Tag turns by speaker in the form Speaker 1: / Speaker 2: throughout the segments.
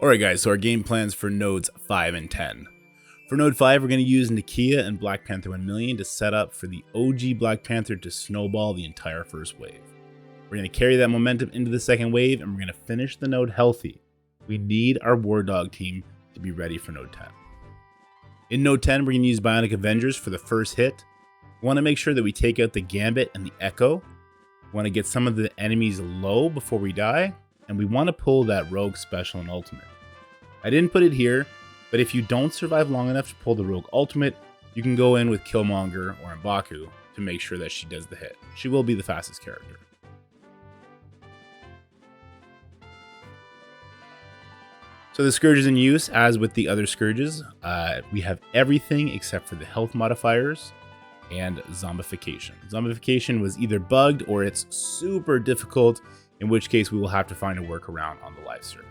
Speaker 1: Alright guys, so our game plans for nodes 5 and 10. For node 5, we're going to use Nakia and Black Panther 1 million to set up for the OG Black Panther to snowball the entire first wave. We're going to carry that momentum into the second wave, and we're going to finish the node healthy. We need our War Dog team to be ready for node 10. In node 10, we're going to use Bionic Avengers for the first hit. We want to make sure that we take out the Gambit and the Echo. We want to get some of the enemies low before we die, and we want to pull that Rogue Special and Ultimate. I didn't put it here, but if you don't survive long enough to pull the Rogue Ultimate, you can go in with Killmonger or M'Baku to make sure that she does the hit. She will be the fastest character. So the Scourge is in use, as with the other Scourges. We have everything except for the health modifiers and zombification. Zombification was either bugged or it's super difficult, in which case we will have to find a workaround on the live server.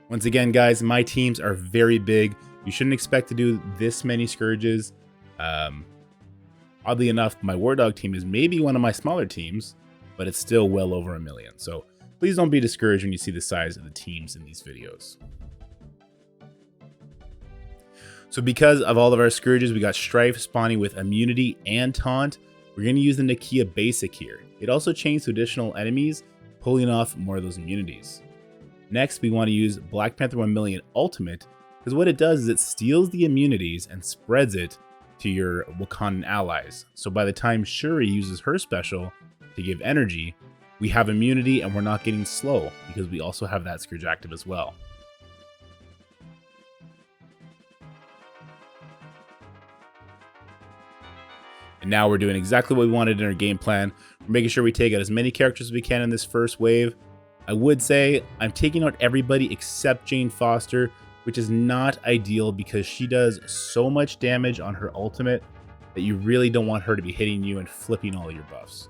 Speaker 1: Once again, guys, my teams are very big. You shouldn't expect to do this many Scourges. Oddly enough, my War Dog team is maybe one of my smaller teams, but it's still well over 1 million. So please don't be discouraged when you see the size of the teams in these videos. So because of all of our Scourges, we got Strife spawning with immunity and taunt. We're going to use the Nakia basic here. It also changed to additional enemies, pulling off more of those immunities. Next, we want to use Black Panther 1 million Ultimate, because what it does is it steals the immunities and spreads it to your Wakandan allies. So by the time Shuri uses her special to give energy, we have immunity and we're not getting slow, because we also have that Scourge active as well. And now we're doing exactly what we wanted in our game plan. We're making sure we take out as many characters as we can in this first wave. I would say I'm taking out everybody except Jane Foster, which is not ideal because she does so much damage on her ultimate that you really don't want her to be hitting you and flipping all your buffs.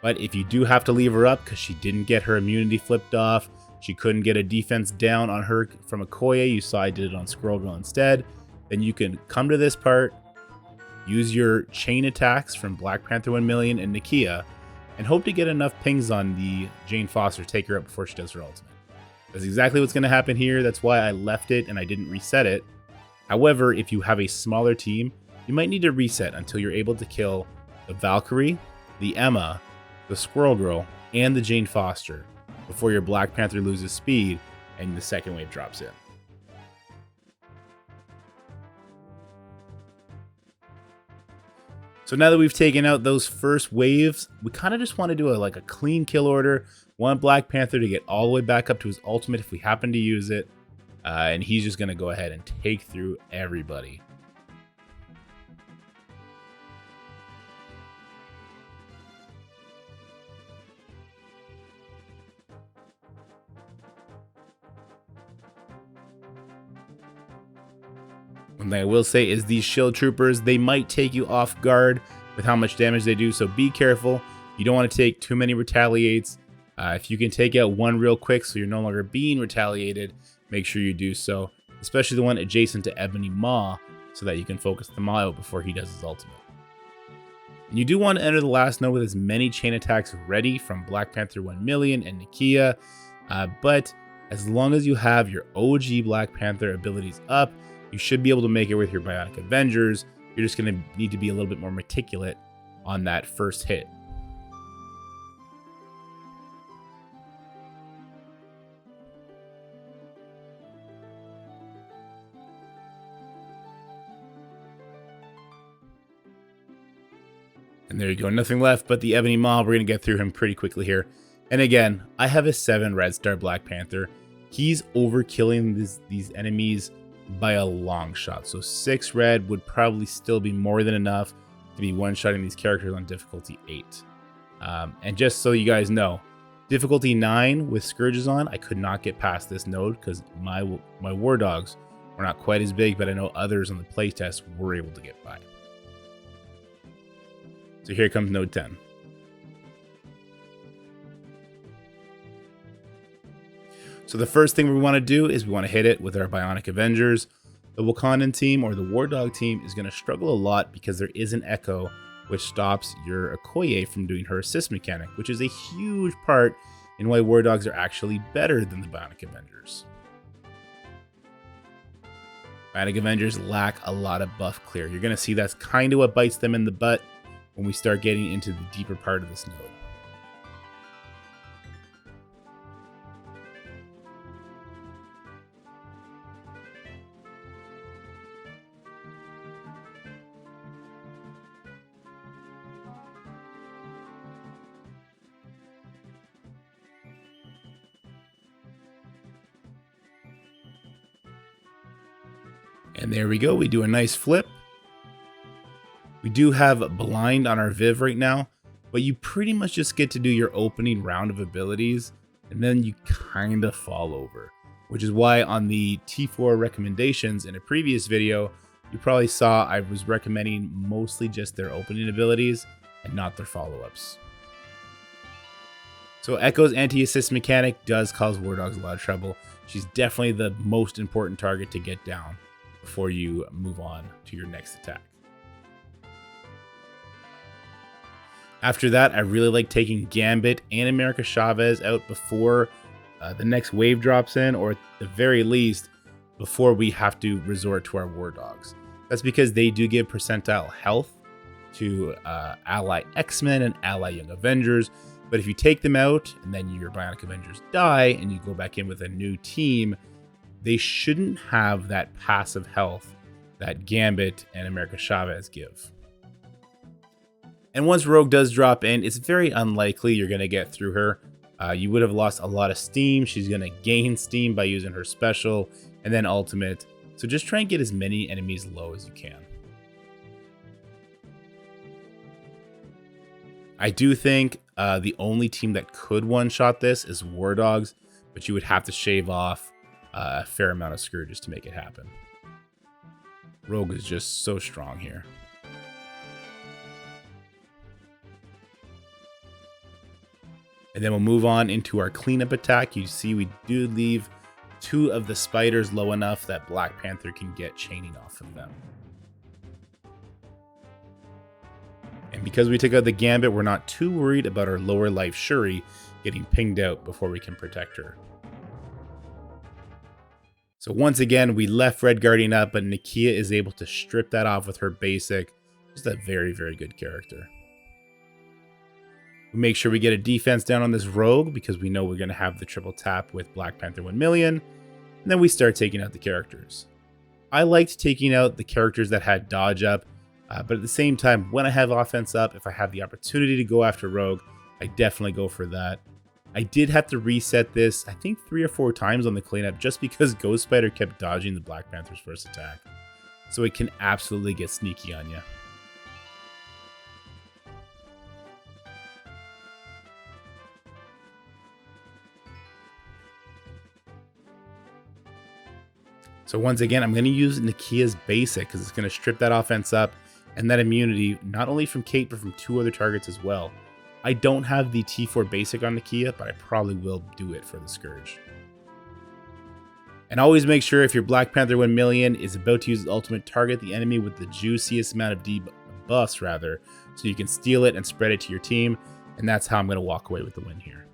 Speaker 1: But if you do have to leave her up because she didn't get her immunity flipped off, she couldn't get a defense down on her from Okoye, you saw I did it on Squirrel Girl instead, then you can come to this part, use your chain attacks from Black Panther 1 million and Nakia, and hope to get enough pings on the Jane Foster to take her up before she does her ultimate. That's exactly what's going to happen here. That's why I left it and I didn't reset it. However, if you have a smaller team, you might need to reset until you're able to kill the Valkyrie, the Emma, the Squirrel Girl, and the Jane Foster before your Black Panther loses speed and the second wave drops in. So now that we've taken out those first waves, we kind of just want to do a clean kill order. Want Black Panther to get all the way back up to his ultimate if we happen to use it. And he's just going to go ahead and take through everybody. One thing I will say is these shield troopers, they might take you off guard with how much damage they do, so be careful. You don't want to take too many retaliates. If you can take out one real quick so you're no longer being retaliated, make sure you do so, especially the one adjacent to Ebony Maw, so that you can focus the Maw out before he does his ultimate. And you do want to enter the last node with as many chain attacks ready from Black Panther 1 million and Nakia, but as long as you have your OG Black Panther abilities up, you should be able to make it with your Bionic Avengers. You're just going to need to be a little bit more meticulous on that first hit. And there you go, nothing left but the Ebony Maw. We're going to get through him pretty quickly here. And again, I have a 7 Red Star Black Panther. He's overkilling these enemies by a long shot. So 6 red would probably still be more than enough to be one-shotting these characters on difficulty 8. And just so you guys know, difficulty 9 with Scourges on, I could not get past this node because my War Dogs were not quite as big, but I know others on the playtest were able to get by. So here comes node 10. So the first thing we want to do is we want to hit it with our Bionic Avengers. The Wakandan team or the War Dog team is going to struggle a lot because there is an Echo which stops your Okoye from doing her assist mechanic, which is a huge part and why War Dogs are actually better than the Bionic Avengers. Bionic Avengers lack a lot of buff clear. You're going to see that's kind of what bites them in the butt when we start getting into the deeper part of this node. And there we go. We do a nice flip. We do have blind on our Viv right now, but you pretty much just get to do your opening round of abilities, and then you kind of fall over, which is why on the T4 recommendations in a previous video, you probably saw I was recommending mostly just their opening abilities and not their follow-ups. So Echo's anti-assist mechanic does cause War Dogs a lot of trouble. She's definitely the most important target to get down before you move on to your next attack. After that, I really like taking Gambit and America Chavez out before the next wave drops in, or at the very least, before we have to resort to our War Dogs. That's because they do give percentile health to ally X-Men and ally Young Avengers, but if you take them out and then your Bionic Avengers die and you go back in with a new team, they shouldn't have that passive health that Gambit and America Chavez give. And once Rogue does drop in, it's very unlikely you're going to get through her. You would have lost a lot of steam. She's going to gain steam by using her special and then ultimate. So just try and get as many enemies low as you can. I do think the only team that could one-shot this is War Dogs, but you would have to shave off a fair amount of Scourges to make it happen. Rogue is just so strong here. And then we'll move on into our cleanup attack. You see we do leave 2 of the spiders low enough that Black Panther can get chaining off of them. And because we took out the Gambit, we're not too worried about our lower life Shuri getting pinged out before we can protect her. So once again, we left Red Guardian up, but Nakia is able to strip that off with her basic. Just a very, very good character. We make sure we get a defense down on this Rogue because we know we're going to have the triple tap with Black Panther 1 million. And then we start taking out the characters. I liked taking out the characters that had dodge up, but at the same time, when I have offense up, if I have the opportunity to go after Rogue, I definitely go for that. I did have to reset this, I think 3 or 4 times on the cleanup just because Ghost Spider kept dodging the Black Panther's first attack. So it can absolutely get sneaky on you. So once again, I'm going to use Nakia's basic because it's going to strip that offense up and that immunity, not only from Kate, but from 2 other targets as well. I don't have the T4 basic on Nakia, but I probably will do it for the Scourge. And always make sure if your Black Panther 1 million is about to use its ultimate, target the enemy with the juiciest amount of debuffs rather, so you can steal it and spread it to your team. And that's how I'm going to walk away with the win here.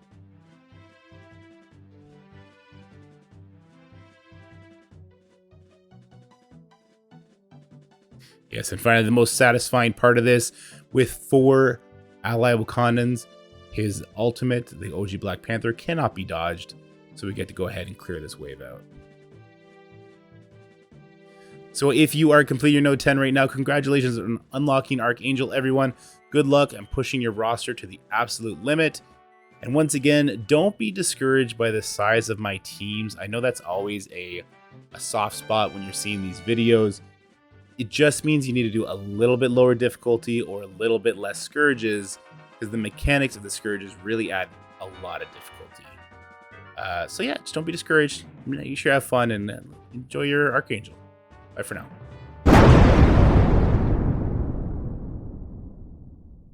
Speaker 1: Yes, and finally the most satisfying part of this, with 4 ally Wakandans, his ultimate, the OG Black Panther, cannot be dodged, so we get to go ahead and clear this wave out. So if you are completing your Node 10 right now, congratulations on unlocking Archangel, everyone. Good luck and pushing your roster to the absolute limit. And once again, don't be discouraged by the size of my teams. I know that's always a soft spot when you're seeing these videos. It just means you need to do a little bit lower difficulty or a little bit less Scourges, because the mechanics of the Scourges really add a lot of difficulty. So yeah, just don't be discouraged. You should have fun and enjoy your Archangel. Bye for now.